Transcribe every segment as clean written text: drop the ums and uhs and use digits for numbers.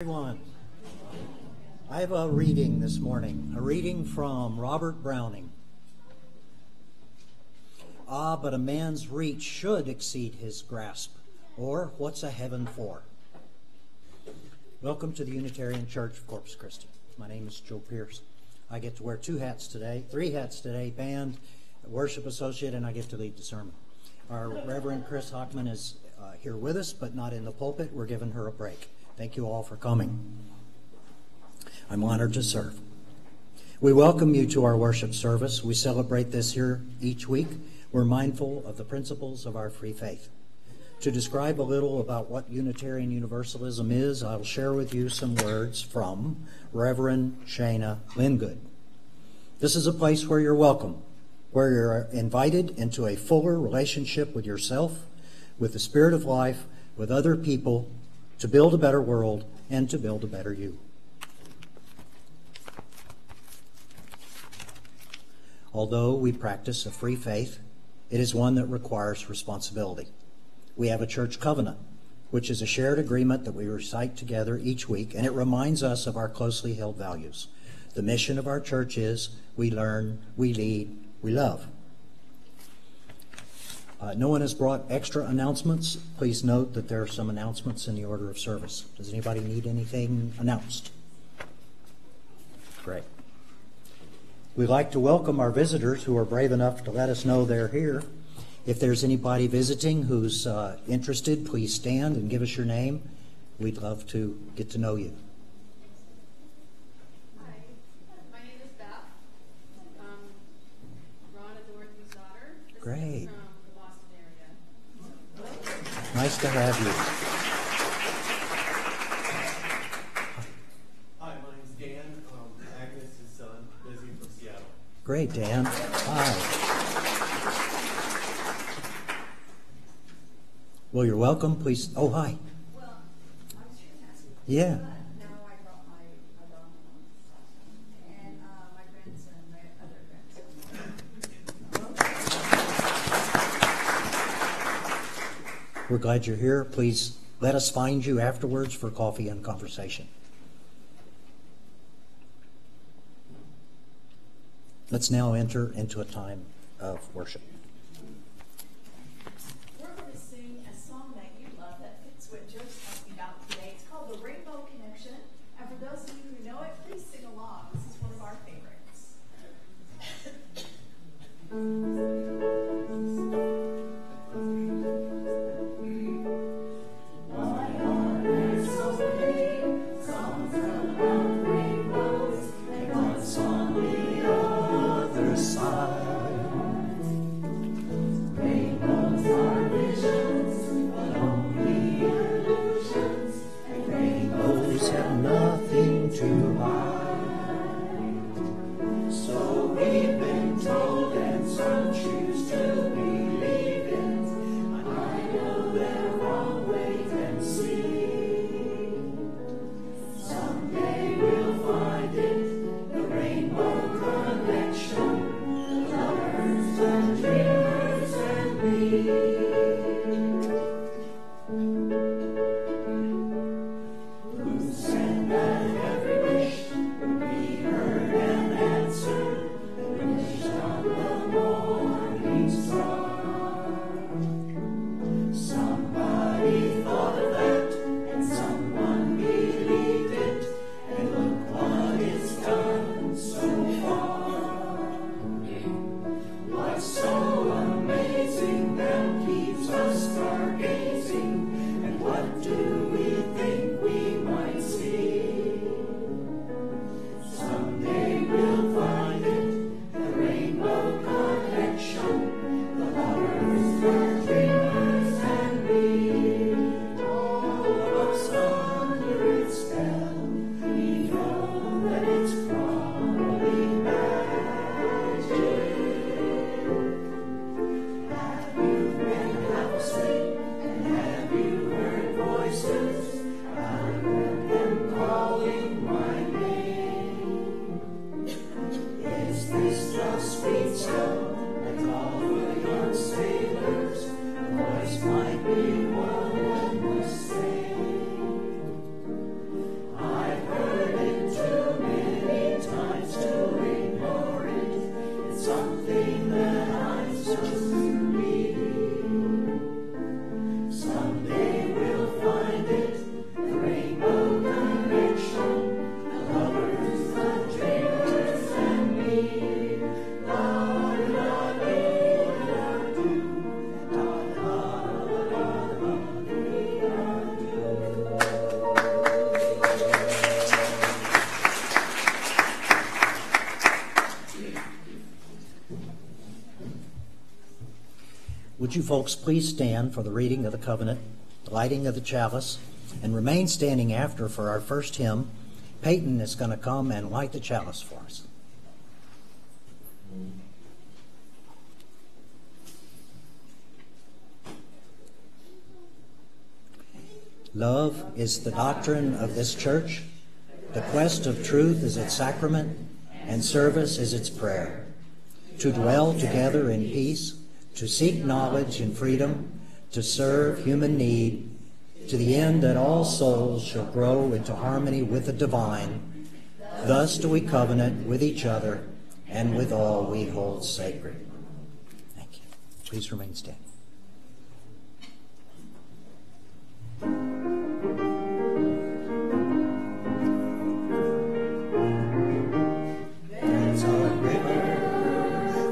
Everyone, I have a reading this morning, a reading from Robert Browning. Ah, but a man's reach should exceed his grasp, or what's a heaven for? Welcome to the Unitarian Church of Corpus Christi. My name is Joe Pierce. I get to wear three hats today, band, worship associate, and I get to lead the sermon. Our Reverend Chris Hockman is here with us, but not in the pulpit. We're giving her a break. Thank you all for coming. I'm honored to serve. We welcome you to our worship service. We celebrate this here each week. We're mindful of the principles of our free faith. To describe a little about what Unitarian Universalism is, I'll share with you some words from Reverend Shana Lingood. This is a place where you're welcome, where you're invited into a fuller relationship with yourself, with the spirit of life, with other people, to build a better world and to build a better you. Although we practice a free faith, it is one that requires responsibility. We have a church covenant, which is a shared agreement that we recite together each week, and it reminds us of our closely held values. The mission of our church is we learn, we lead, we love. No one has brought extra announcements. Please note that there are some announcements in the order of service. Does anybody need anything announced? Great. We'd like to welcome our visitors who are brave enough to let us know they're here. If there's anybody visiting who's interested, please stand and give us your name. We'd love to get to know you. Hi, my name is Beth. Ron and Dorothy's daughter. Great. From the Boston area. Nice to have you. Hi, my name's Dan. Agnes' son, visiting from Seattle. Great, Dan. Hi. Well, you're welcome. Please. Oh, hi. Well, I was just asking. Yeah. But now I brought my dog and my grandson, my other grandson. We're glad you're here. Please let us find you afterwards for coffee and conversation. Let's now enter into a time of worship. We're going to sing a song that you love that fits what Joe's talking about today. It's called The Rainbow Connection. And for those of you who know it, please sing along. This is one of our favorites. Every wish you folks please stand for the reading of the covenant, the lighting of the chalice, and remain standing after for our first hymn. Peyton is going to come and light the chalice for us. Love is the doctrine of this church. The quest of truth is its sacrament, and service is its prayer. To dwell together in peace, to seek knowledge in freedom, to serve human need, to the end that all souls shall grow into harmony with the divine. Thus do we covenant with each other and with all we hold sacred. Thank you. Please remain standing. There's a river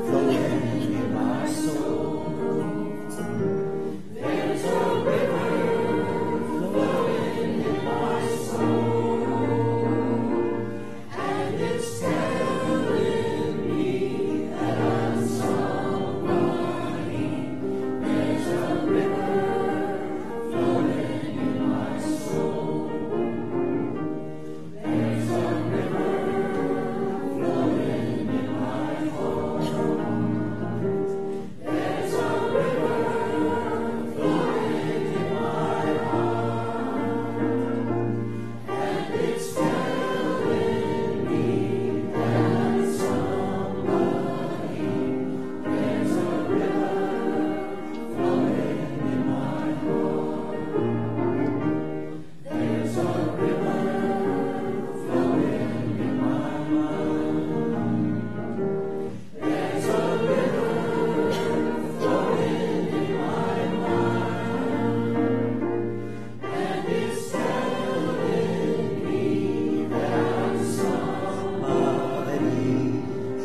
flowing in my soul. There's a river flowing in my soul, and it's telling me that I'm somebody. There's a river flowing in my soul. There's a river flowing in my heart. There's a river flowing in my heart, and it's telling me that somebody. There's a river flowing in my heart. There's a river flowing in my mind. There's a river flowing in my mind, and it's telling me that somebody.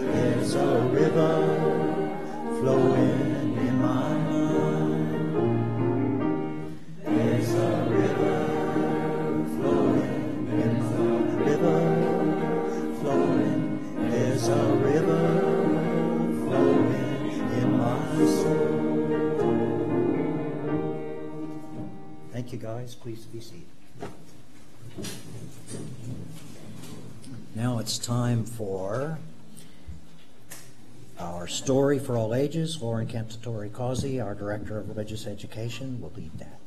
There's a river flowing in my mind. There's a river flowing in my river flowing. There's a river flowing in my soul. Thank you, guys. Please be seated. Now it's time for our story for all ages. Lauren Cantatori-Causey, our Director of Religious Education, will lead that.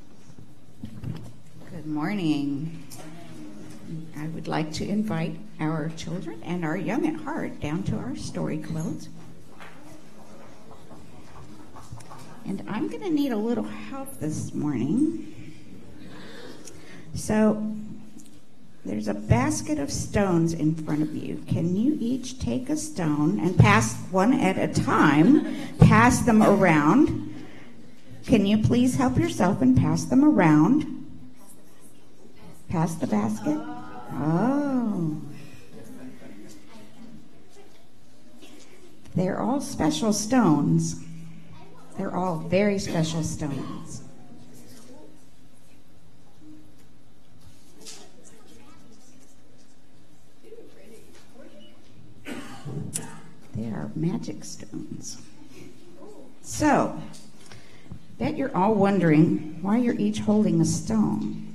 Good morning. I would like to invite our children and our young at heart down to our story quilt. And I'm going to need a little help this morning. So there's a basket of stones in front of you. Can you each take a stone and pass one at a time? Pass them around. Can you please help yourself and pass them around? Pass the basket? Oh. They're all special stones. They're all very special stones. They are magic stones. So, bet you're all wondering why you're each holding a stone.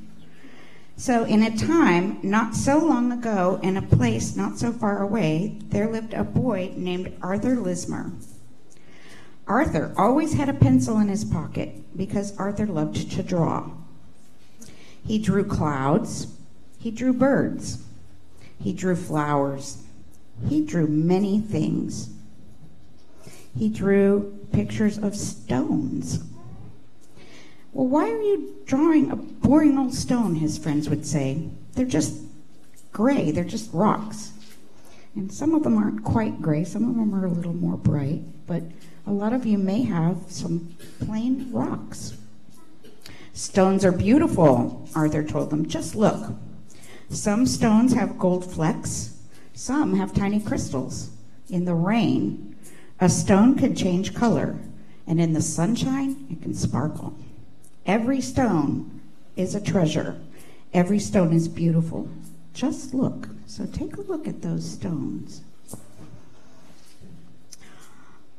So, in a time not so long ago, in a place not so far away, there lived a boy named Arthur Lismer. Arthur always had a pencil in his pocket because Arthur loved to draw. He drew clouds. He drew birds. He drew flowers. He drew many things. He drew pictures of stones. Well, why are you drawing a boring old stone, his friends would say. They're just gray. They're just rocks. And some of them aren't quite gray. Some of them are a little more bright. But a lot of you may have some plain rocks. Stones are beautiful, Arthur told them. Just look. Some stones have gold flecks. Some have tiny crystals. In the rain, a stone can change color, and in the sunshine, it can sparkle. Every stone is a treasure. Every stone is beautiful. Just look. So take a look at those stones.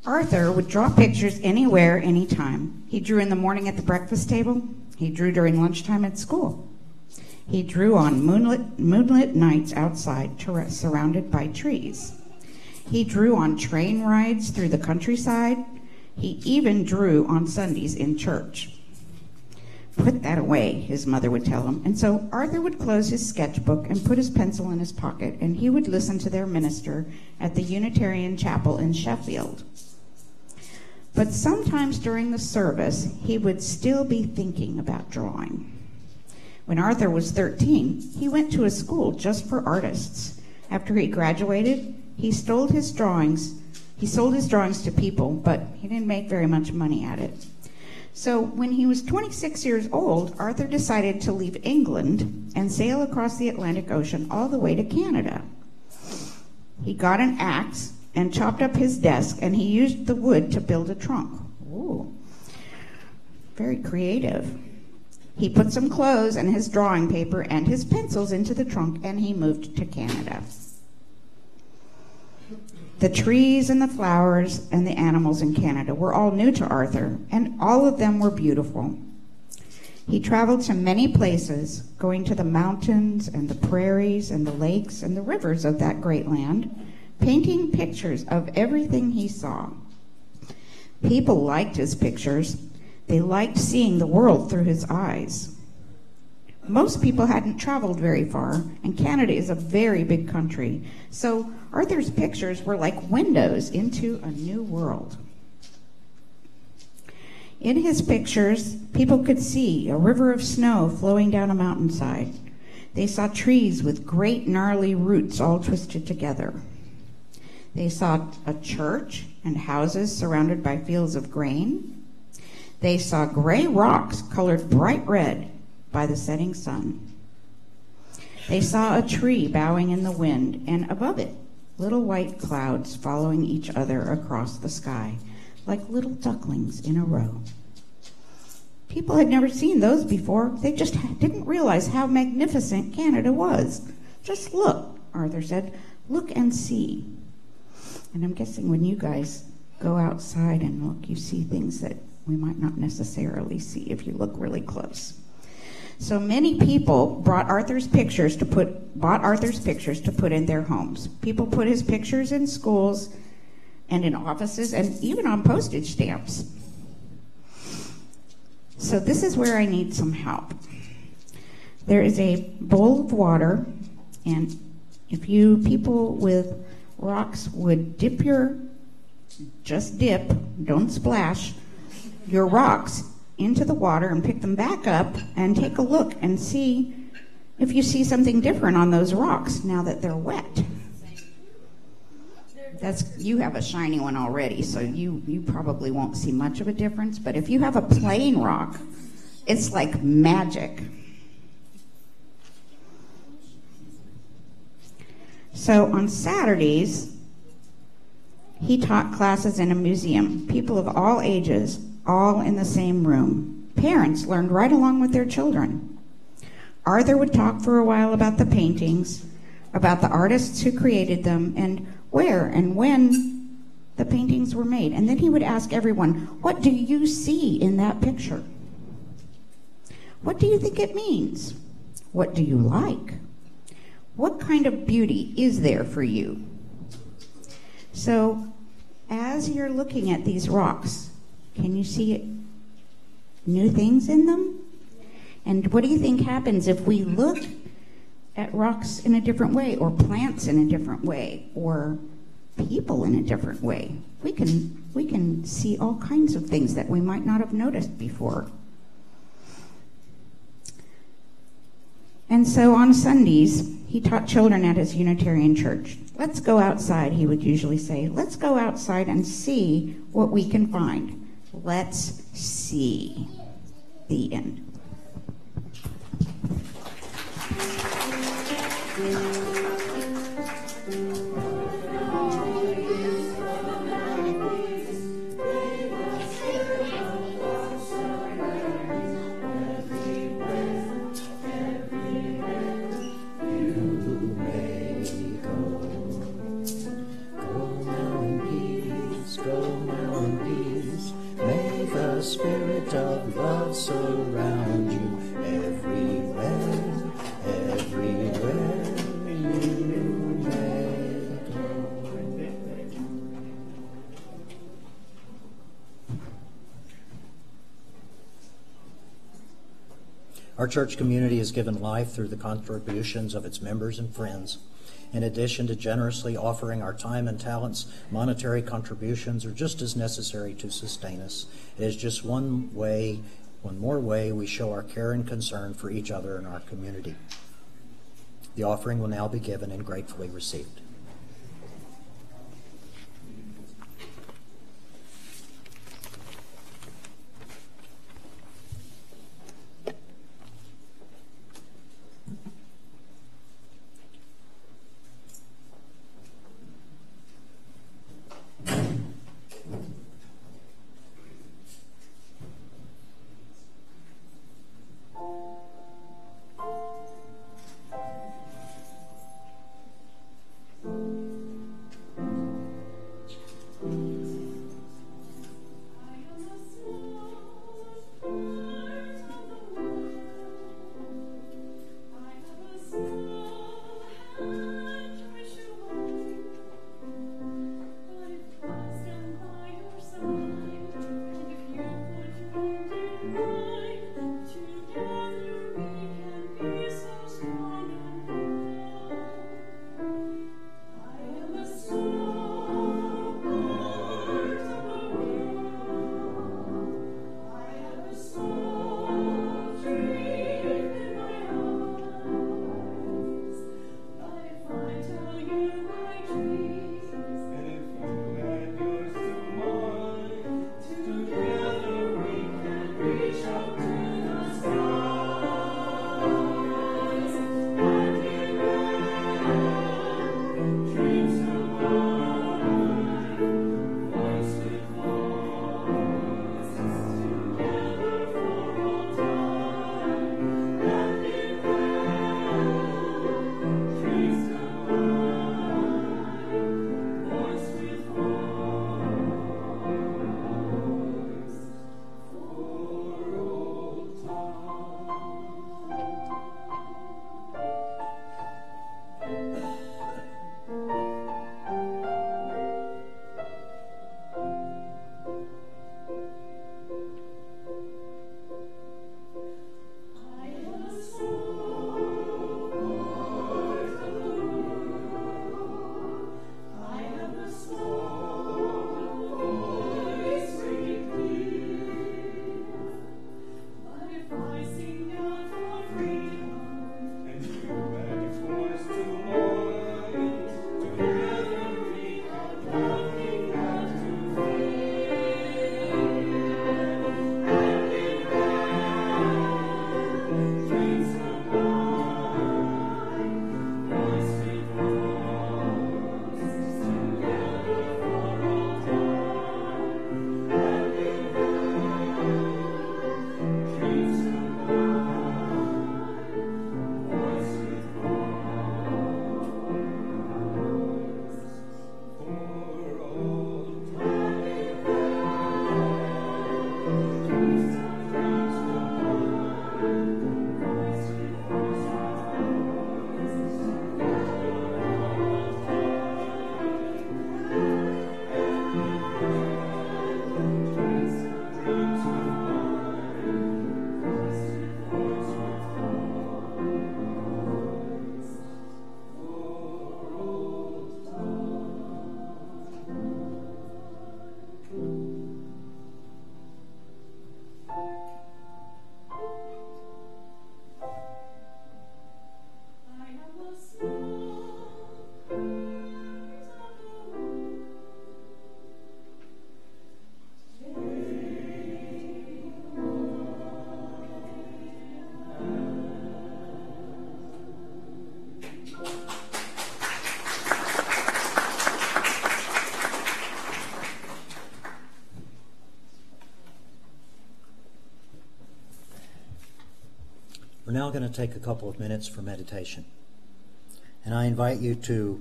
Arthur would draw pictures anywhere, anytime. He drew in the morning at the breakfast table. He drew during lunchtime at school. He drew on moonlit nights outside, surrounded by trees. He drew on train rides through the countryside. He even drew on Sundays in church. Put that away, his mother would tell him. And so Arthur would close his sketchbook and put his pencil in his pocket, and he would listen to their minister at the Unitarian Chapel in Sheffield. But sometimes during the service, he would still be thinking about drawing. When Arthur was 13, he went to a school just for artists. After he graduated, he sold his drawings to people, but he didn't make very much money at it. So when he was 26 years old, Arthur decided to leave England and sail across the Atlantic Ocean all the way to Canada. He got an axe and chopped up his desk, and he used the wood to build a trunk. Ooh, very creative. He put some clothes and his drawing paper and his pencils into the trunk, and he moved to Canada. The trees and the flowers and the animals in Canada were all new to Arthur, and all of them were beautiful. He traveled to many places, going to the mountains and the prairies and the lakes and the rivers of that great land, painting pictures of everything he saw. People liked his pictures. They liked seeing the world through his eyes. Most people hadn't traveled very far, and Canada is a very big country, so Arthur's pictures were like windows into a new world. In his pictures, people could see a river of snow flowing down a mountainside. They saw trees with great gnarly roots all twisted together. They saw a church and houses surrounded by fields of grain. They saw gray rocks colored bright red by the setting sun. They saw a tree bowing in the wind, and above it, little white clouds following each other across the sky, like little ducklings in a row. People had never seen those before. They just didn't realize how magnificent Canada was. Just look, Arthur said. Look and see. And I'm guessing when you guys go outside and look, you see things that we might not necessarily see if you look really close. So many people bought Arthur's pictures to put in their homes. People put his pictures in schools and in offices and even on postage stamps. So this is where I need some help. There is a bowl of water, and if you people with rocks would just dip, don't splash, your rocks into the water and pick them back up and take a look and see if you see something different on those rocks now that they're wet. You have a shiny one already, so you probably won't see much of a difference, but if you have a plain rock, it's like magic. So on Saturdays, he taught classes in a museum, people of all ages, all in the same room. Parents learned right along with their children. Arthur would talk for a while about the paintings, about the artists who created them, and where and when the paintings were made. And then he would ask everyone, what do you see in that picture? What do you think it means? What do you like? What kind of beauty is there for you? So, as you're looking at these rocks, can you see new things in them? And what do you think happens if we look at rocks in a different way, or plants in a different way, or people in a different way? We can see all kinds of things that we might not have noticed before. And so on Sundays, he taught children at his Unitarian church. Let's go outside, he would usually say. Let's go outside and see what we can find. Let's see. The end. Go now in peace, go now. surround you everywhere, everywhere you may go. Our church community is given life through the contributions of its members and friends. In addition to generously offering our time and talents, monetary contributions are just as necessary to sustain us. It is just one more way we show our care and concern for each other in our community. The offering will now be given and gratefully received. We're now going to take a couple of minutes for meditation. And I invite you to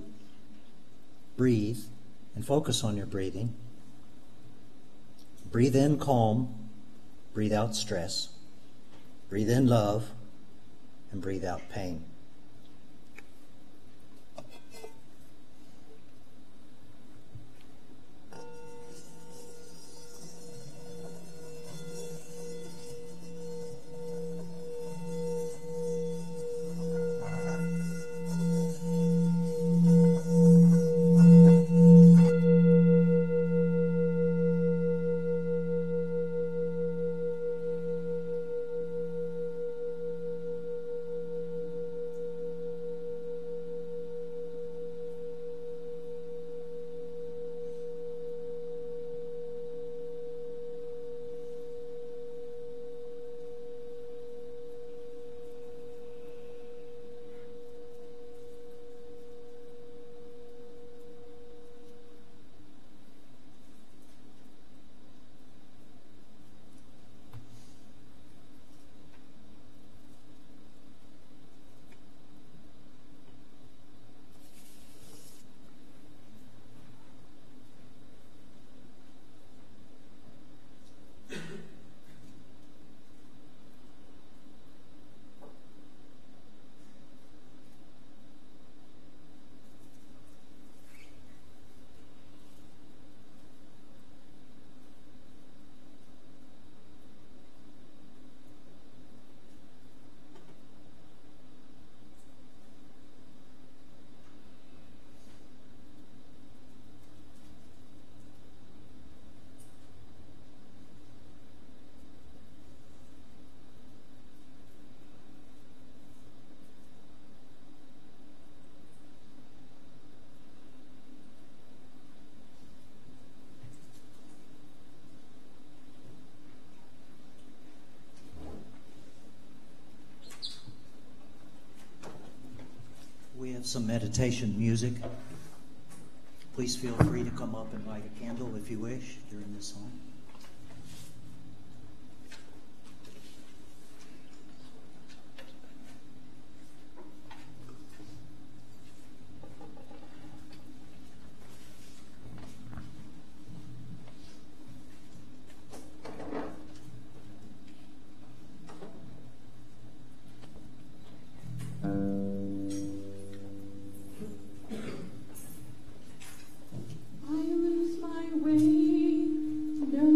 breathe and focus on your breathing. Breathe in calm, breathe out stress. Breathe in love and breathe out pain. We have some meditation music. Please feel free to come up and light a candle if you wish during this song. I lose my way, no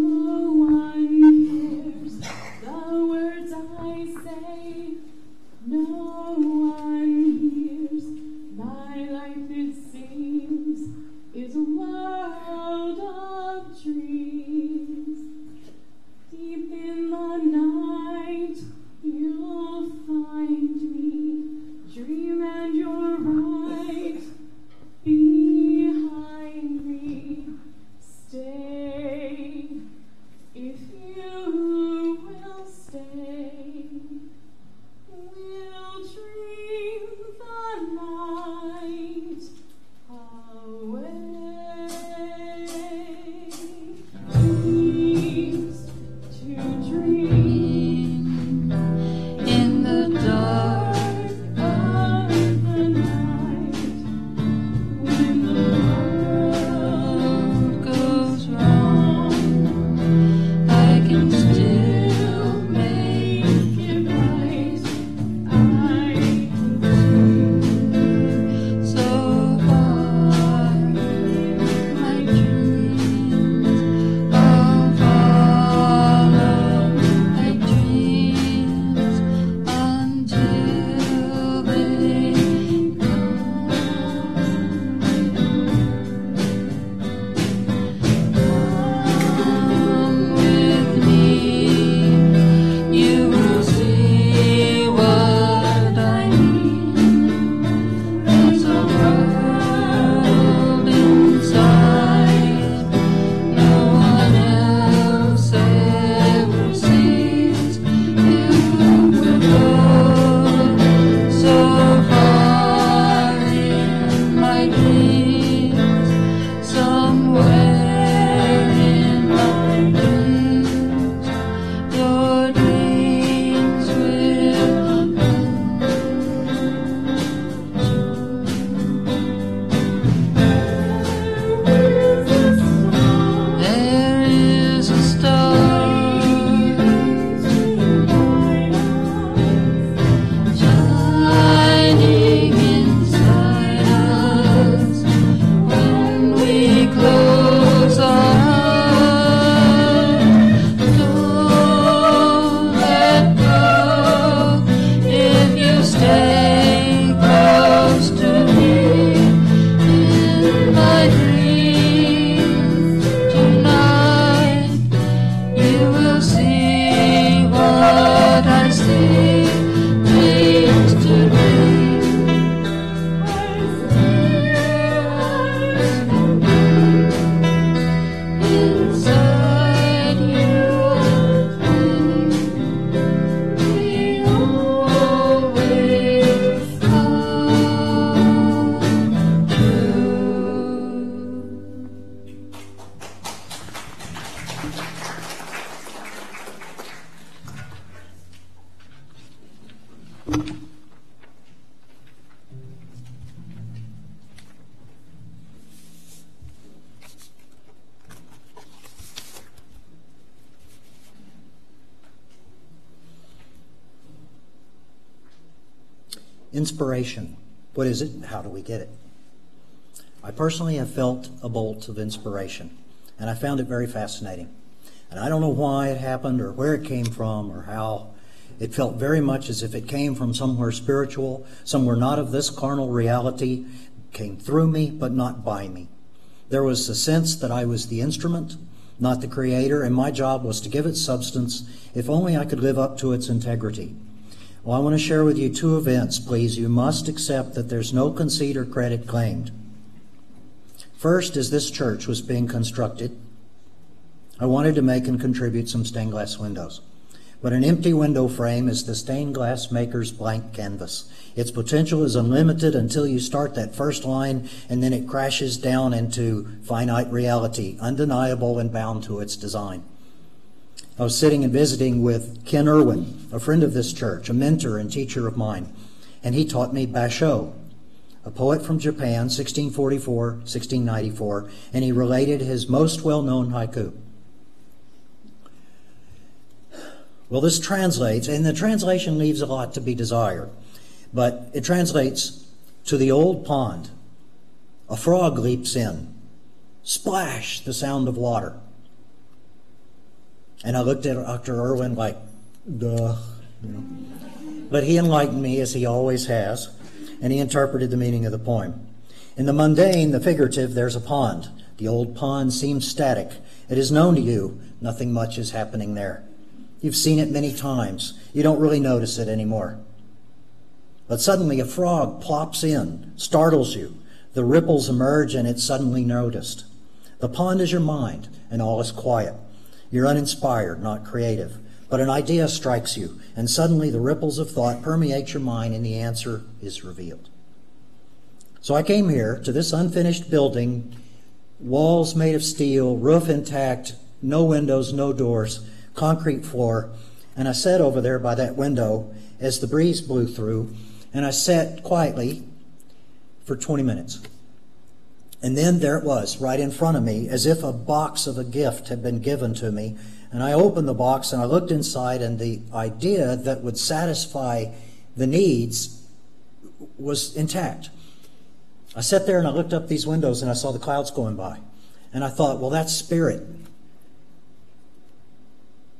Inspiration. What is it and how do we get it? I personally have felt a bolt of inspiration, and I found it very fascinating. And I don't know why it happened or where it came from or how. It felt very much as if it came from somewhere spiritual, somewhere not of this carnal reality, came through me but not by me. There was a sense that I was the instrument, not the creator, and my job was to give it substance if only I could live up to its integrity. Well, I want to share with you two events, please. You must accept that there's no conceit or credit claimed. First, as this church was being constructed, I wanted to make and contribute some stained glass windows. But an empty window frame is the stained glass maker's blank canvas. Its potential is unlimited until you start that first line, and then it crashes down into finite reality, undeniable and bound to its design. I was sitting and visiting with Ken Irwin, a friend of this church, a mentor and teacher of mine, and he taught me Basho, a poet from Japan, 1644, 1694, and he related his most well-known haiku. Well, this translates, and the translation leaves a lot to be desired, but it translates to the old pond. A frog leaps in. Splash, the sound of water. And I looked at Dr. Irwin like, duh. But he enlightened me, as he always has, and he interpreted the meaning of the poem. In the mundane, the figurative, there's a pond. The old pond seems static. It is known to you. Nothing much is happening there. You've seen it many times. You don't really notice it anymore. But suddenly a frog plops in, startles you. The ripples emerge and it's suddenly noticed. The pond is your mind and all is quiet. You're uninspired, not creative. But an idea strikes you and suddenly the ripples of thought permeate your mind and the answer is revealed. So I came here to this unfinished building, walls made of steel, roof intact, no windows, no doors, concrete floor, and I sat over there by that window as the breeze blew through, and I sat quietly for 20 minutes. And then there it was, right in front of me, as if a box of a gift had been given to me, and I opened the box and I looked inside, and the idea that would satisfy the needs was intact. I sat there and I looked up these windows and I saw the clouds going by, and I thought, well, that's spirit.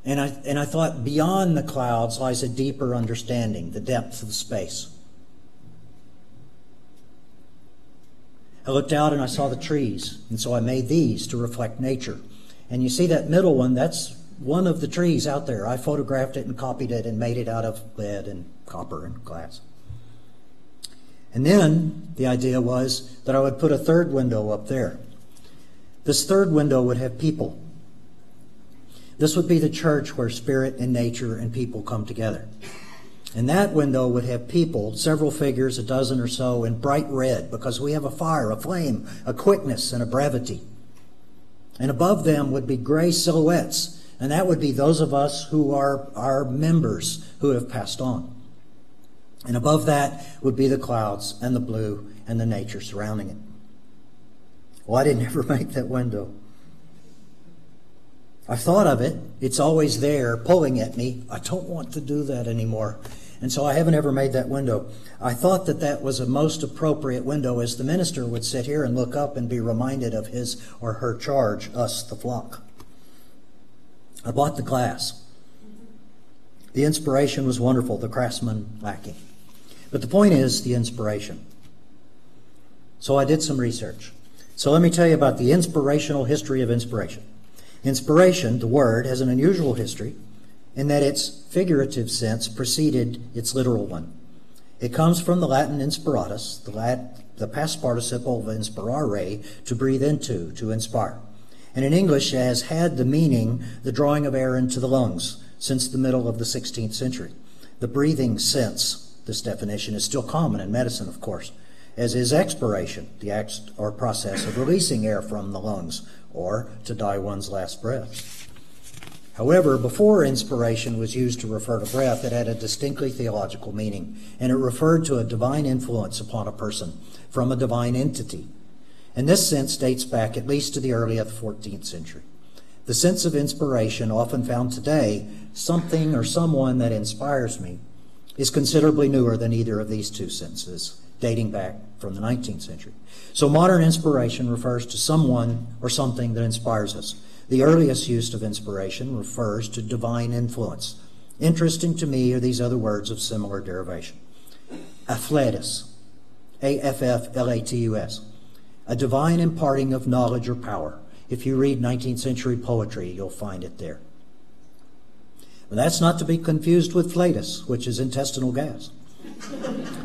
And I thought beyond the clouds lies a deeper understanding, the depth of space. I looked out and I saw the trees, and so I made these to reflect nature. And you see that middle one, that's one of the trees out there. I photographed it and copied it and made it out of lead and copper and glass. And then the idea was that I would put a third window up there. This third window would have people. This would be the church where spirit and nature and people come together. And that window would have people, several figures, a dozen or so, in bright red, because we have a fire, a flame, a quickness, and a brevity. And above them would be gray silhouettes, and that would be those of us who are our members who have passed on. And above that would be the clouds and the blue and the nature surrounding it. Well, I didn't ever make that window. I've thought of it. It's always there pulling at me. I don't want to do that anymore. And so I haven't ever made that window. I thought that that was a most appropriate window as the minister would sit here and look up and be reminded of his or her charge, us, the flock. I bought the glass. The inspiration was wonderful, the craftsman lacking. But the point is the inspiration. So I did some research. So let me tell you about the inspirational history of inspiration. Inspiration, the word, has an unusual history in that its figurative sense preceded its literal one. It comes from the Latin inspiratus, the past participle of inspirare, to breathe into, to inspire. And in English, it has had the meaning, the drawing of air into the lungs, since the middle of the 16th century. The breathing sense, this definition, is still common in medicine, of course, as is expiration, the act or process of releasing air from the lungs, or to die one's last breath. However, before inspiration was used to refer to breath, it had a distinctly theological meaning, and it referred to a divine influence upon a person from a divine entity. And this sense dates back at least to the early 14th century. The sense of inspiration often found today, something or someone that inspires me, is considerably newer than either of these two sentences, dating back from the 19th century. So modern inspiration refers to someone or something that inspires us. The earliest use of inspiration refers to divine influence. Interesting to me are these other words of similar derivation. Afflatus, A-F-F-L-A-T-U-S, a divine imparting of knowledge or power. If you read 19th century poetry, you'll find it there. But that's not to be confused with flatus, which is intestinal gas.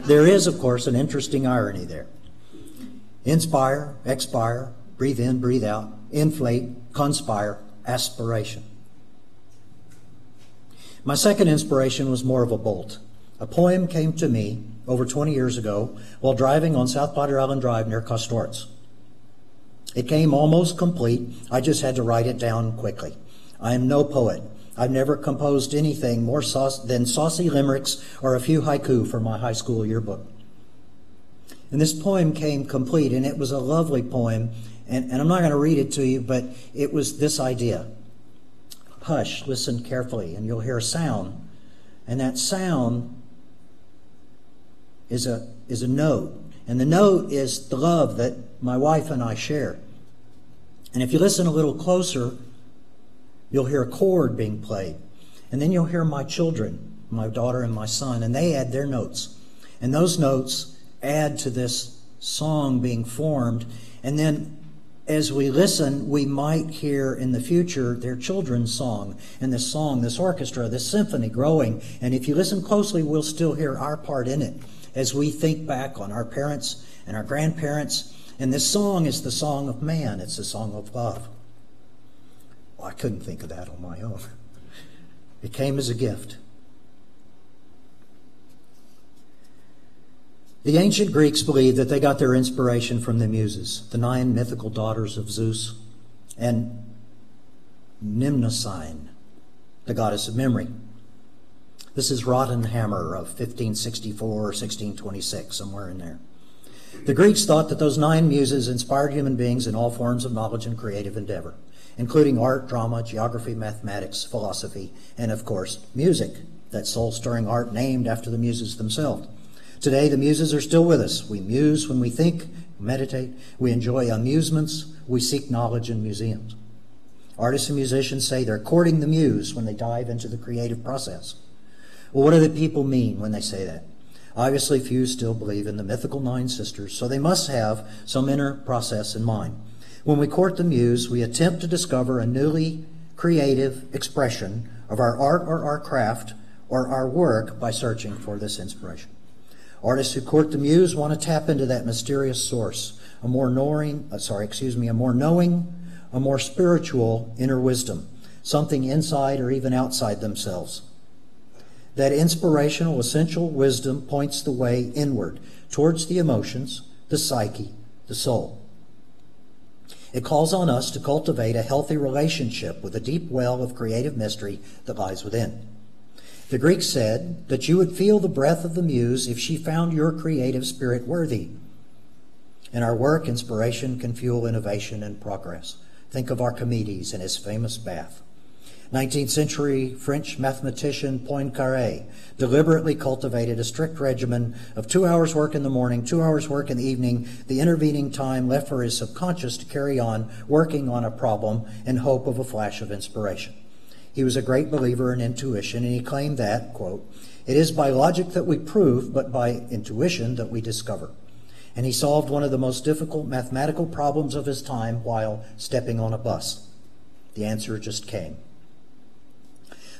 There is, of course, an interesting irony there. Inspire, expire, breathe in, breathe out, inflate, conspire, aspiration. My second inspiration was more of a bolt. A poem came to me over 20 years ago while driving on South Padre Island Drive near Kostritz. It came almost complete. I just had to write it down quickly. I am no poet. I've never composed anything more than saucy limericks or a few haiku for my high school yearbook. And this poem came complete, and it was a lovely poem. And I'm not going to read it to you, but it was this idea. Hush, listen carefully, and you'll hear a sound. And that sound is a note. And the note is the love that my wife and I share. And if you listen a little closer, you'll hear a chord being played. And then you'll hear my children, my daughter and my son, and they add their notes. And those notes add to this song being formed. And then as we listen, we might hear in the future their children's song, and this song, this orchestra, this symphony growing. And if you listen closely, we'll still hear our part in it as we think back on our parents and our grandparents. And this song is the song of man. It's the song of love. Well, I couldn't think of that on my own. It came as a gift. The ancient Greeks believed that they got their inspiration from the Muses, the 9 mythical daughters of Zeus, and Mnemosyne, the goddess of memory. This is Rottenhammer of 1564 or 1626, somewhere in there. The Greeks thought that those 9 muses inspired human beings in all forms of knowledge and creative endeavor, including art, drama, geography, mathematics, philosophy, and of course, music, that soul-stirring art named after the muses themselves. Today, the muses are still with us. We muse when we think, meditate. We enjoy amusements. We seek knowledge in museums. Artists and musicians say they're courting the muse when they dive into the creative process. Well, what do the people mean when they say that? Obviously, few still believe in the mythical 9 sisters, so they must have some inner process in mind. When we court the muse, we attempt to discover a newly creative expression of our art or our craft or our work by searching for this inspiration. Artists who court the muse want to tap into that mysterious source, a more knowing, a more spiritual inner wisdom, something inside or even outside themselves. That inspirational, essential wisdom points the way inward, towards the emotions, the psyche, the soul. It calls on us to cultivate a healthy relationship with the deep well of creative mystery that lies within. The Greeks said that you would feel the breath of the muse if she found your creative spirit worthy. In our work, inspiration can fuel innovation and progress. Think of Archimedes and his famous bath. 19th century French mathematician Poincaré deliberately cultivated a strict regimen of 2 hours work in the morning, 2 hours work in the evening, the intervening time left for his subconscious to carry on working on a problem in hope of a flash of inspiration. He was a great believer in intuition, and he claimed that, quote, "It is by logic that we prove, but by intuition that we discover." And he solved one of the most difficult mathematical problems of his time while stepping on a bus. The answer just came.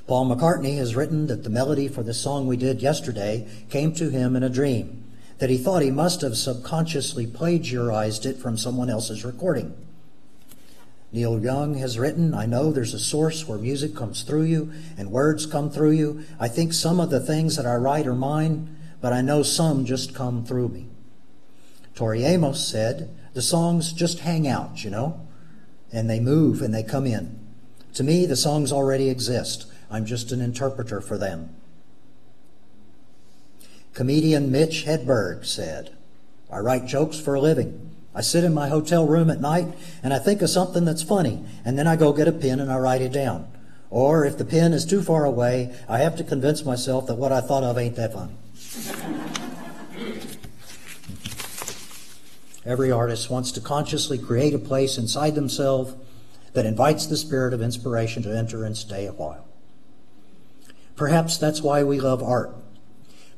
Paul McCartney has written that the melody for the song we did yesterday came to him in a dream, that he thought he must have subconsciously plagiarized it from someone else's recording. Neil Young has written, "I know there's a source where music comes through you and words come through you. I think some of the things that I write are mine, but I know some just come through me." Tori Amos said, "The songs just hang out, and they move and they come in. To me, the songs already exist. I'm just an interpreter for them." Comedian Mitch Hedberg said, "I write jokes for a living. I sit in my hotel room at night and I think of something that's funny, and then I go get a pen and I write it down. Or if the pen is too far away, I have to convince myself that what I thought of ain't that fun. Every artist wants to consciously create a place inside themselves that invites the spirit of inspiration to enter and stay a while. Perhaps that's why we love art.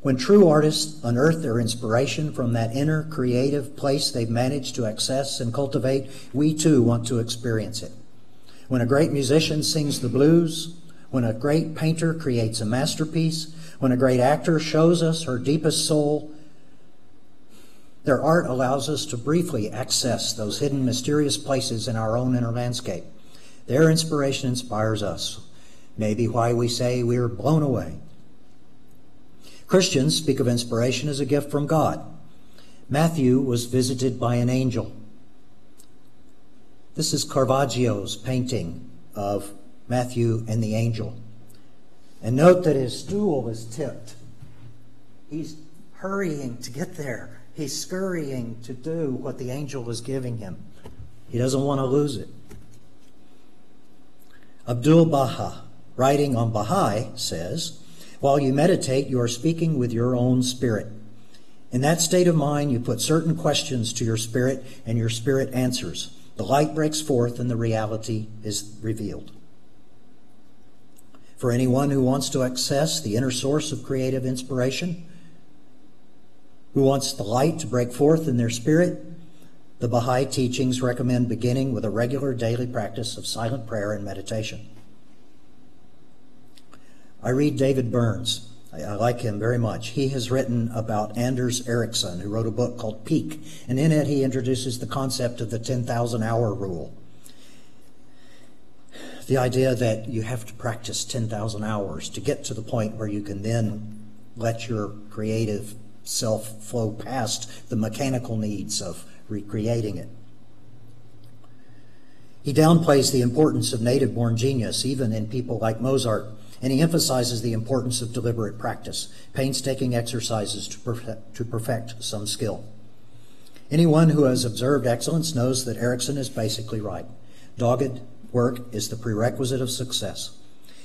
When true artists unearth their inspiration from that inner creative place they've managed to access and cultivate, we too want to experience it. When a great musician sings the blues, when a great painter creates a masterpiece, when a great actor shows us her deepest soul, their art allows us to briefly access those hidden mysterious places in our own inner landscape. Their inspiration inspires us, maybe why we say we're blown away. Christians speak of inspiration as a gift from God. Matthew was visited by an angel. This is Caravaggio's painting of Matthew and the angel. And note that his stool is tipped. He's hurrying to get there. He's scurrying to do what the angel is giving him. He doesn't want to lose it. Abdul Baha, writing on Baha'i, says, while you meditate, you are speaking with your own spirit. In that state of mind, you put certain questions to your spirit, and your spirit answers. The light breaks forth, and the reality is revealed. For anyone who wants to access the inner source of creative inspiration, who wants the light to break forth in their spirit, the Baha'i teachings recommend beginning with a regular daily practice of silent prayer and meditation. I read David Burns. I like him very much. He has written about Anders Ericsson, who wrote a book called Peak, and in it he introduces the concept of the 10,000-hour rule. The idea that you have to practice 10,000 hours to get to the point where you can then let your creative self flow past the mechanical needs of recreating it. He downplays the importance of native-born genius, even in people like Mozart, and he emphasizes the importance of deliberate practice, painstaking exercises to perfect some skill. Anyone who has observed excellence knows that Ericsson is basically right. Dogged work is the prerequisite of success.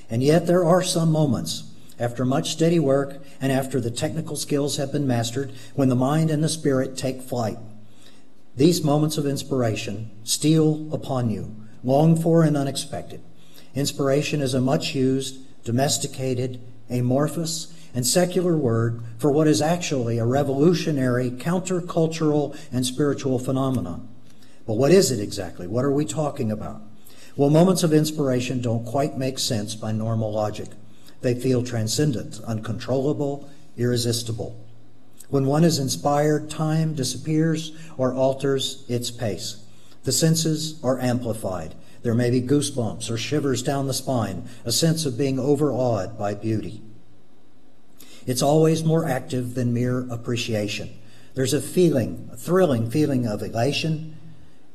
And yet there are some moments, after much steady work and after the technical skills have been mastered, when the mind and the spirit take flight. These moments of inspiration steal upon you, longed for and unexpected. Inspiration is a much-used, domesticated, amorphous, and secular word for what is actually a revolutionary, countercultural, and spiritual phenomenon. But what is it exactly? What are we talking about? Well, moments of inspiration don't quite make sense by normal logic. They feel transcendent, uncontrollable, irresistible. When one is inspired, time disappears or alters its pace. The senses are amplified. There may be goosebumps or shivers down the spine, a sense of being overawed by beauty. It's always more active than mere appreciation. There's a feeling, a thrilling feeling of elation,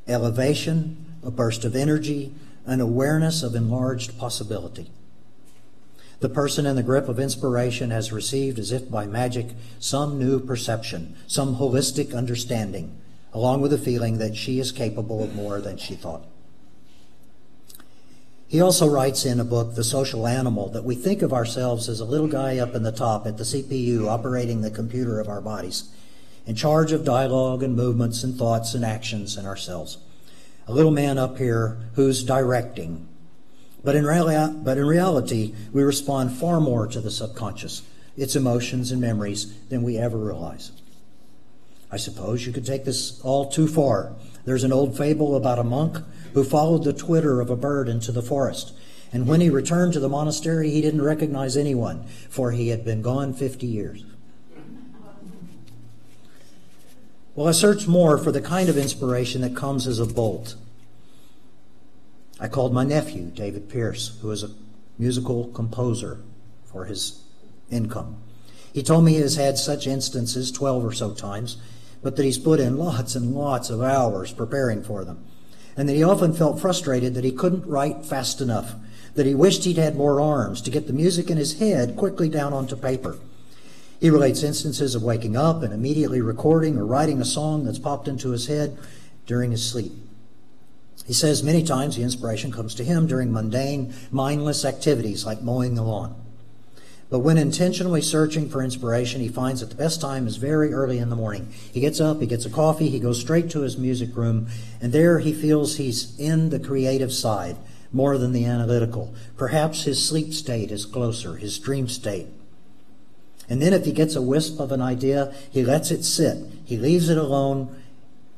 elevation, a burst of energy, an awareness of enlarged possibility. The person in the grip of inspiration has received, as if by magic, some new perception, some holistic understanding, along with the feeling that she is capable of more than she thought. He also writes in a book, The Social Animal, that we think of ourselves as a little guy up in the top at the CPU operating the computer of our bodies, in charge of dialogue and movements and thoughts and actions in ourselves. A little man up here who's directing. But in reality, we respond far more to the subconscious, its emotions and memories, than we ever realize. I suppose you could take this all too far. There's an old fable about a monk who followed the twitter of a bird into the forest. And when he returned to the monastery, he didn't recognize anyone, for he had been gone 50 years. Well, I searched more for the kind of inspiration that comes as a bolt. I called my nephew, David Pierce, who is a musical composer, for his income. He told me he has had such instances 12 or so times, but that he's put in lots and lots of hours preparing for them, and that he often felt frustrated that he couldn't write fast enough, that he wished he'd had more arms to get the music in his head quickly down onto paper. He relates instances of waking up and immediately recording or writing a song that's popped into his head during his sleep. He says many times the inspiration comes to him during mundane, mindless activities like mowing the lawn. But when intentionally searching for inspiration, he finds that the best time is very early in the morning. He gets up, he gets a coffee, he goes straight to his music room, and there he feels he's in the creative side more than the analytical. Perhaps his sleep state is closer, his dream state. And then if he gets a wisp of an idea, he lets it sit. He leaves it alone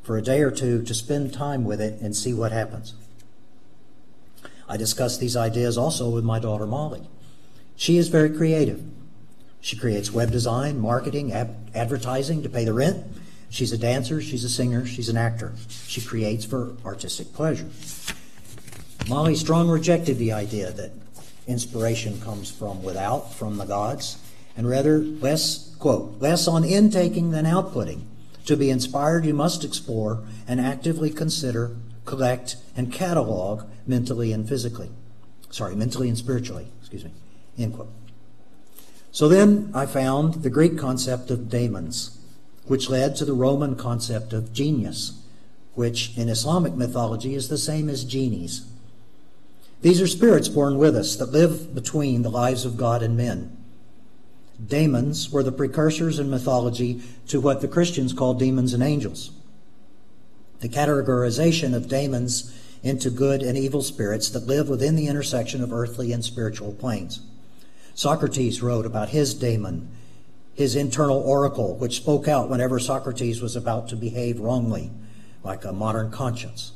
for a day or two to spend time with it and see what happens. I discuss these ideas also with my daughter Molly. She is very creative. She creates web design, marketing, advertising to pay the rent. She's a dancer, she's a singer, she's an actor. She creates for artistic pleasure. Molly Strong rejected the idea that inspiration comes from without, from the gods, and rather less on intaking than outputting. To be inspired, you must explore and actively consider, collect, and catalog mentally and spiritually, end quote. So then I found the Greek concept of daemons, which led to the Roman concept of genius, which in Islamic mythology is the same as genies. These are spirits born with us that live between the lives of God and men. Daemons were the precursors in mythology to what the Christians call demons and angels. The categorization of daemons into good and evil spirits that live within the intersection of earthly and spiritual planes. Socrates wrote about his daemon, his internal oracle, which spoke out whenever Socrates was about to behave wrongly, like a modern conscience.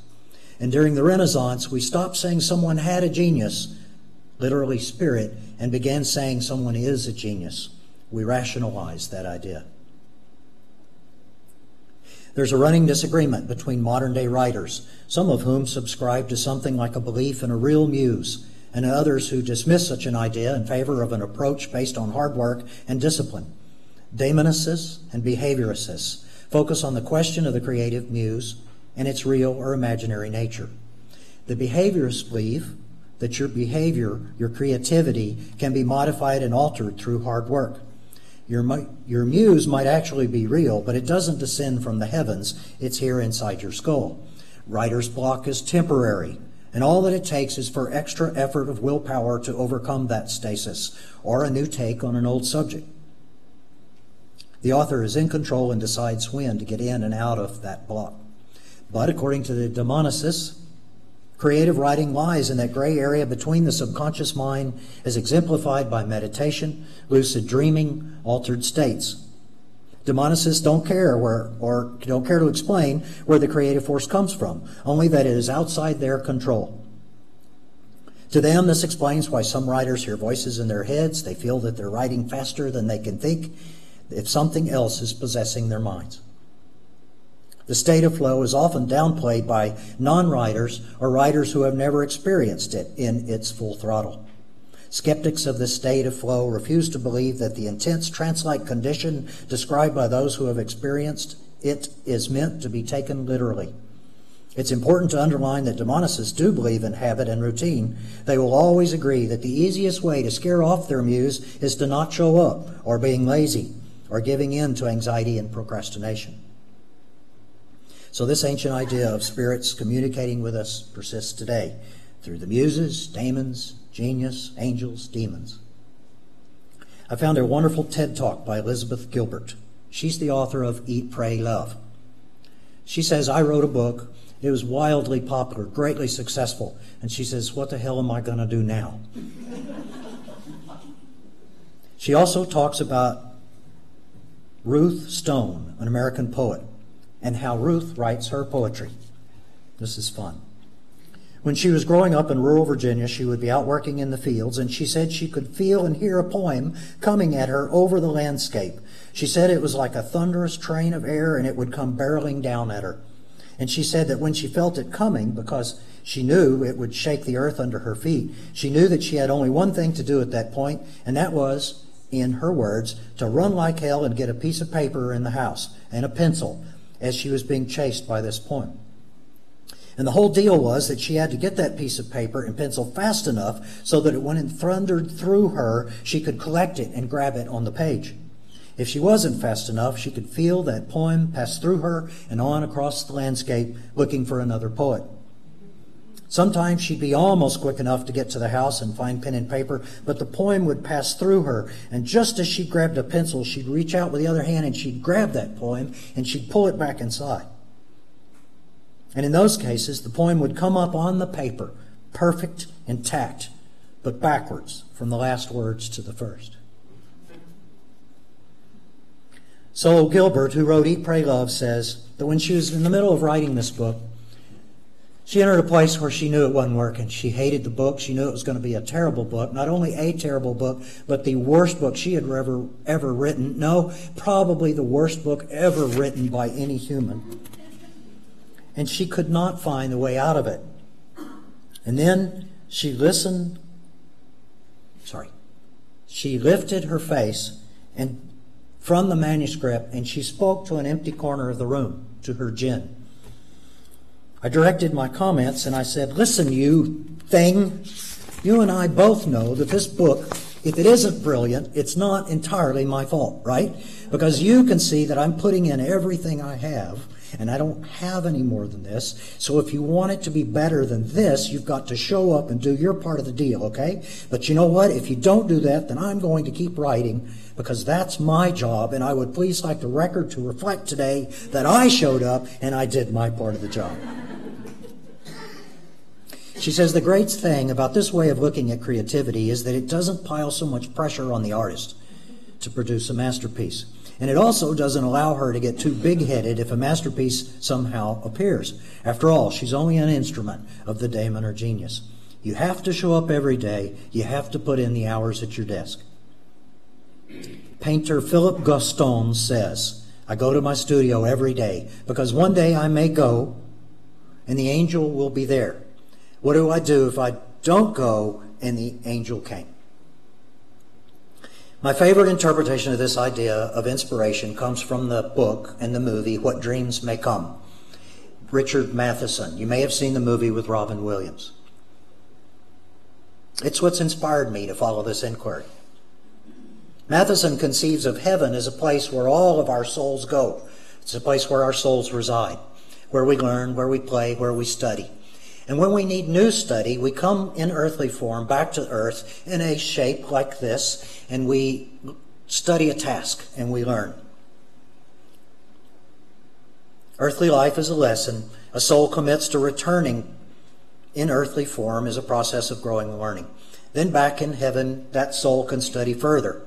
And during the Renaissance, we stopped saying someone had a genius, literally spirit, and began saying someone is a genius. We rationalized that idea. There's a running disagreement between modern-day writers, some of whom subscribe to something like a belief in a real muse, and others who dismiss such an idea in favor of an approach based on hard work and discipline. Daemonicists and behaviorists focus on the question of the creative muse and its real or imaginary nature. The behaviorists believe that your behavior, your creativity, can be modified and altered through hard work. Your muse might actually be real, but it doesn't descend from the heavens. It's here inside your skull. Writer's block is temporary, and all that it takes is for extra effort of willpower to overcome that stasis, or a new take on an old subject. The author is in control and decides when to get in and out of that block. But according to the demonicists, creative writing lies in that gray area between the subconscious mind as exemplified by meditation, lucid dreaming, altered states. Demonicists don't care to explain where the creative force comes from, only that it is outside their control. To them, this explains why some writers hear voices in their heads. They feel that they're writing faster than they can think, if something else is possessing their minds. The state of flow is often downplayed by non-writers or writers who have never experienced it in its full throttle. Skeptics of this state of flow refuse to believe that the intense trance-like condition described by those who have experienced it is meant to be taken literally. It's important to underline that demonicists do believe in habit and routine. They will always agree that the easiest way to scare off their muse is to not show up, or being lazy, or giving in to anxiety and procrastination. So this ancient idea of spirits communicating with us persists today through the muses, daemons, genius, angels, demons. I found a wonderful TED Talk by Elizabeth Gilbert. She's the author of Eat, Pray, Love. She says, I wrote a book. It was wildly popular, greatly successful. And she says, what the hell am I going to do now? She also talks about Ruth Stone, an American poet, and how Ruth writes her poetry. This is fun. When she was growing up in rural Virginia, she would be out working in the fields, and she said she could feel and hear a poem coming at her over the landscape. She said it was like a thunderous train of air, and it would come barreling down at her. And she said that when she felt it coming, because she knew it would shake the earth under her feet, she knew that she had only one thing to do at that point, and that was, in her words, to run like hell and get a piece of paper in the house and a pencil as she was being chased by this poem. And the whole deal was that she had to get that piece of paper and pencil fast enough so that when it thundered through her, she could collect it and grab it on the page. If she wasn't fast enough, she could feel that poem pass through her and on across the landscape looking for another poet. Sometimes she'd be almost quick enough to get to the house and find pen and paper, but the poem would pass through her, and just as she grabbed a pencil, she'd reach out with the other hand and she'd grab that poem and she'd pull it back inside. And in those cases, the poem would come up on the paper, perfect, intact, but backwards from the last words to the first. Solo Gilbert, who wrote Eat, Pray, Love, says that when she was in the middle of writing this book, she entered a place where she knew it wasn't working. She hated the book. She knew it was going to be a terrible book. Not only a terrible book, but the worst book she had ever written. No, probably the worst book ever written by any human. And she could not find the way out of it. And then she lifted her face and from the manuscript, and she spoke to an empty corner of the room, to her gin. I directed my comments and I said, listen, you thing, you and I both know that this book, if it isn't brilliant, it's not entirely my fault, right? Because you can see that I'm putting in everything I have, and I don't have any more than this. So if you want it to be better than this, you've got to show up and do your part of the deal, okay? But you know what? If you don't do that, then I'm going to keep writing, because that's my job, and I would please like the record to reflect today that I showed up and I did my part of the job. She says the great thing about this way of looking at creativity is that it doesn't pile so much pressure on the artist to produce a masterpiece. And it also doesn't allow her to get too big-headed if a masterpiece somehow appears. After all, she's only an instrument of the daemon or genius. You have to show up every day. You have to put in the hours at your desk. Painter Philip Gaston says, I go to my studio every day because one day I may go and the angel will be there. What do I do if I don't go and the angel came? My favorite interpretation of this idea of inspiration comes from the book and the movie What Dreams May Come. Richard Matheson. You may have seen the movie with Robin Williams. It's what's inspired me to follow this inquiry. Matheson conceives of heaven as a place where all of our souls go. It's a place where our souls reside, where we learn, where we play, where we study. And when we need new study, we come in earthly form back to earth in a shape like this, and we study a task and we learn. Earthly life is a lesson. A soul commits to returning in earthly form as a process of growing and learning. Then back in heaven, that soul can study further.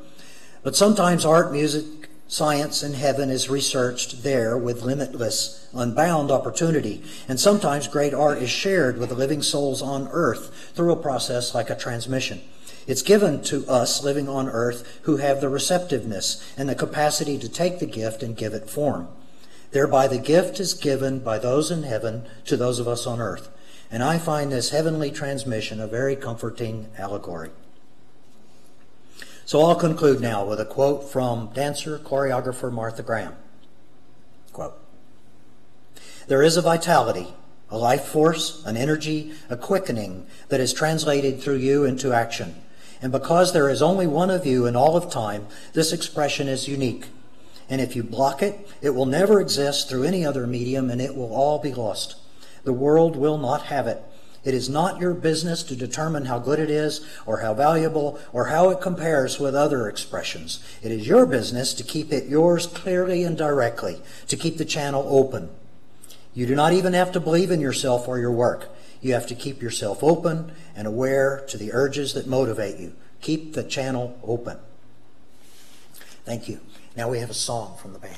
But sometimes art, music, science, and heaven is researched there with limitless, unbound opportunity. And sometimes great art is shared with the living souls on earth through a process like a transmission. It's given to us living on earth who have the receptiveness and the capacity to take the gift and give it form. Thereby the gift is given by those in heaven to those of us on earth. And I find this heavenly transmission a very comforting allegory. So I'll conclude now with a quote from dancer, choreographer Martha Graham. Quote, there is a vitality, a life force, an energy, a quickening that is translated through you into action. And because there is only one of you in all of time, this expression is unique. And if you block it, it will never exist through any other medium, and it will all be lost. The world will not have it. It is not your business to determine how good it is, or how valuable, or how it compares with other expressions. It is your business to keep it yours clearly and directly, to keep the channel open. You do not even have to believe in yourself or your work. You have to keep yourself open and aware to the urges that motivate you. Keep the channel open. Thank you. Now we have a song from the band.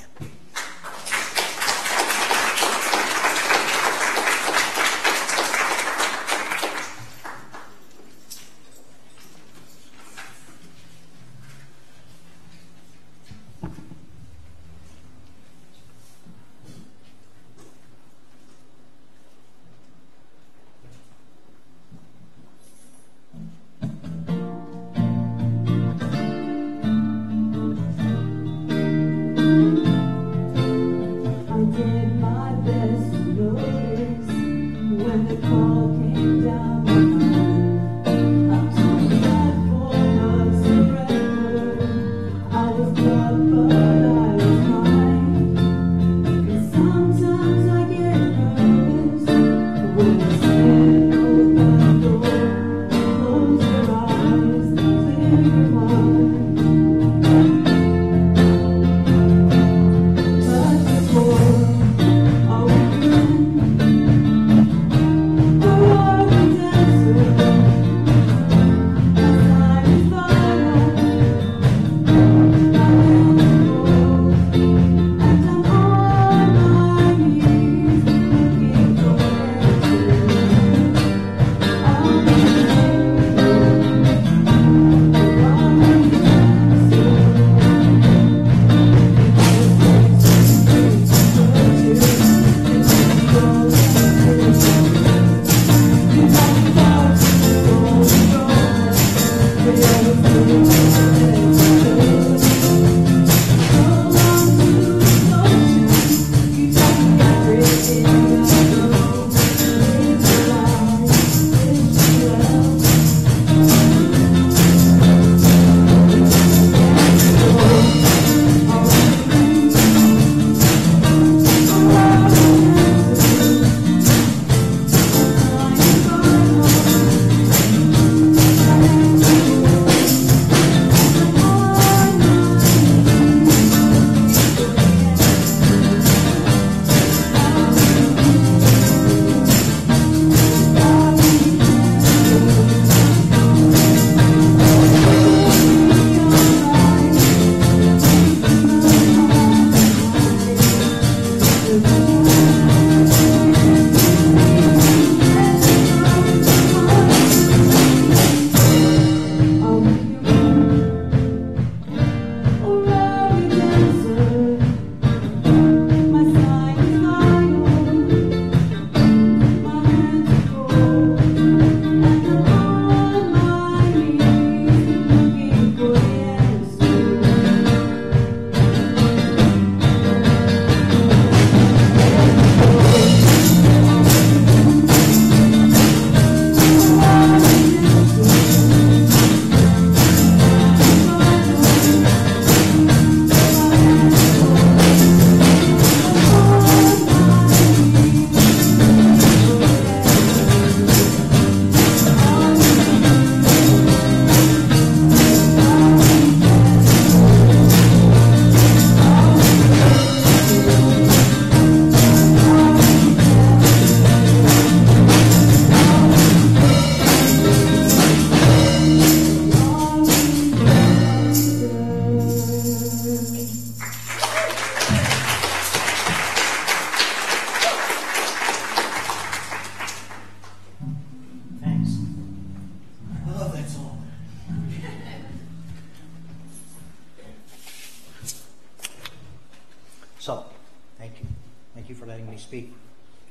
me speak.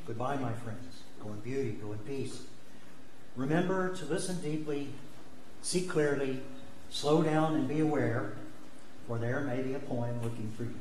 Goodbye, my friends. Go in beauty, go in peace. Remember to listen deeply, see clearly, slow down and be aware, for there may be a poem looking for you.